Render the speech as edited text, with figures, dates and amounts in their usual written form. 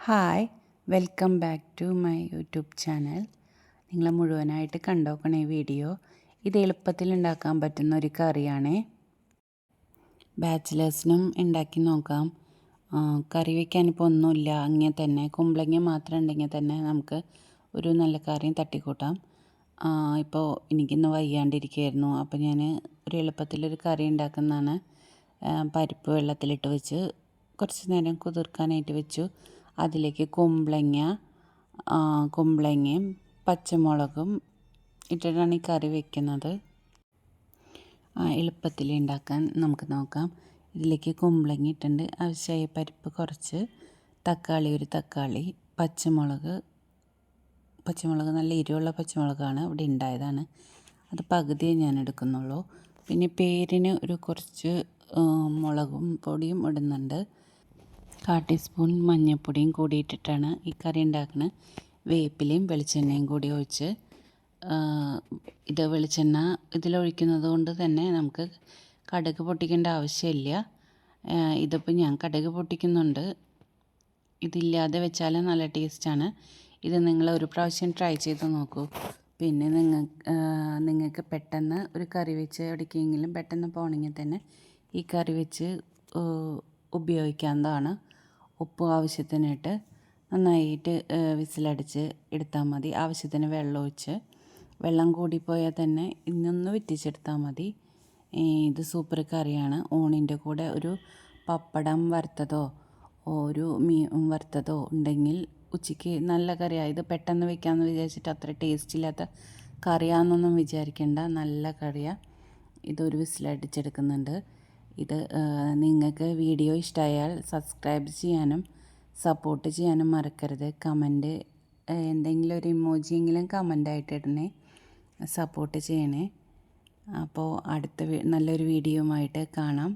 Hi, welcome back to my YouTube channel. നിങ്ങൾ മുഴുവനായിട്ട് കണ്ടോക്കണേ video. ഇത് എളുപ്പത്തിൽ ഉണ്ടാക്കാൻ പറ്റുന്ന ഒരു കറിയാണേ. ബാച്ചിലേഴ്സിനും ഉണ്ടാക്കി നോക്കാം. കറി വയ്ക്കാനിപ്പോൾ ഒന്നുമില്ല, അങ്ങനെ തന്നെ കുമ്പളങ്ങ മാത്രം ഉണ്ടെങ്കിൽ തന്നെ നമുക്ക് ഒരു നല്ല കറിയും തട്ടിക്കൂട്ടാം. ഇപ്പോൾ എനിക്കിന്ന് വയ്യാണ്ടിരിക്കുകയായിരുന്നു, അപ്പോൾ ഞാൻ ഒരു എളുപ്പത്തിലൊരു കറി ഉണ്ടാക്കുന്നതാണ്. പരിപ്പ് വെള്ളത്തിലിട്ട് വെച്ച് കുറച്ച് നേരം കുതിർക്കാനായിട്ട് വെച്ചു. അതിലേക്ക് കുമ്പളങ്ങയും പച്ചമുളകും ഇട്ടിട്ടാണ് ഈ കറി വെക്കുന്നത്. എളുപ്പത്തിൽ ഉണ്ടാക്കാൻ നമുക്ക് നോക്കാം. ഇതിലേക്ക് കുമ്പളങ്ങ ഇട്ടുണ്ട്, ആവശ്യമായ പരിപ്പ് കുറച്ച്, ഒരു തക്കാളി, പച്ചമുളക് നല്ല എരിവുള്ള പച്ചമുളകാണ് ഇവിടെ ഉണ്ടായതാണ്, അത് പകുതിയേ ഞാൻ എടുക്കുന്നുള്ളൂ. പിന്നെ പേരിന് ഒരു കുറച്ച് മുളകും പൊടിയും ഇടുന്നുണ്ട്. 1/4 ടീസ്പൂൺ മഞ്ഞൾപ്പൊടിയും കൂടി ഇട്ടിട്ടാണ് ഈ കറി ഉണ്ടാക്കുന്നത്. വേപ്പിലയും വെളിച്ചെണ്ണയും കൂടി ഒഴിച്ച്, ഇത് വെളിച്ചെണ്ണ ഇതിലൊഴിക്കുന്നത് കൊണ്ട് തന്നെ നമുക്ക് കടുക് പൊട്ടിക്കേണ്ട ആവശ്യമില്ല. ഇതിപ്പോൾ ഞാൻ കടുക് പൊട്ടിക്കുന്നുണ്ട്. ഇതില്ലാതെ വെച്ചാൽ നല്ല ടേസ്റ്റാണ്. ഇത് നിങ്ങൾ ഒരു പ്രാവശ്യം ട്രൈ ചെയ്ത് നോക്കൂ. പിന്നെ നിങ്ങൾക്ക് പെട്ടെന്ന് ഒരു കറി വെച്ച് എവിടേക്കെങ്കിലും പെട്ടെന്ന് പോകണമെങ്കിൽ തന്നെ ഈ കറി വെച്ച് ഉപയോഗിക്കാവുന്നതാണ്. ഉപ്പ് ആവശ്യത്തിനിട്ട് നന്നായിട്ട് വിസിലടിച്ച് എടുത്താൽ മതി. ആവശ്യത്തിന് വെള്ളം ഒഴിച്ച്, വെള്ളം കൂടിപ്പോയാൽ തന്നെ ഇന്നൊന്ന് വറ്റിച്ചെടുത്താൽ മതി. ഇത് സൂപ്പർ കറിയാണ്. ഊണിൻ്റെ കൂടെ ഒരു പപ്പടം വറുത്തതോ ഒരു മീൻ വറുത്തതോ ഉണ്ടെങ്കിൽ ഉച്ചയ്ക്ക് നല്ല കറിയാണ്. ഇത് പെട്ടെന്ന് വെക്കാമെന്ന് വിചാരിച്ചിട്ട് അത്ര ടേസ്റ്റ് ഇല്ലാത്ത കറിയാണെന്നൊന്നും വിചാരിക്കേണ്ട, നല്ല കറിയാണ്. ഇതൊരു വിസിലടിച്ചെടുക്കുന്നുണ്ട്. ഇത് നിങ്ങൾക്ക് വീഡിയോ ഇഷ്ടമായാൽ സബ്സ്ക്രൈബ് ചെയ്യാനും സപ്പോർട്ട് ചെയ്യാനും മറക്കരുത്. കമൻറ്റ് എന്തെങ്കിലും ഒരു ഇമോജിയെങ്കിലും കമൻ്റായിട്ട് ഇടണേ, സപ്പോർട്ട് ചെയ്യണേ. അപ്പോൾ അടുത്ത നല്ലൊരു വീഡിയോയുമായിട്ട് കാണാം.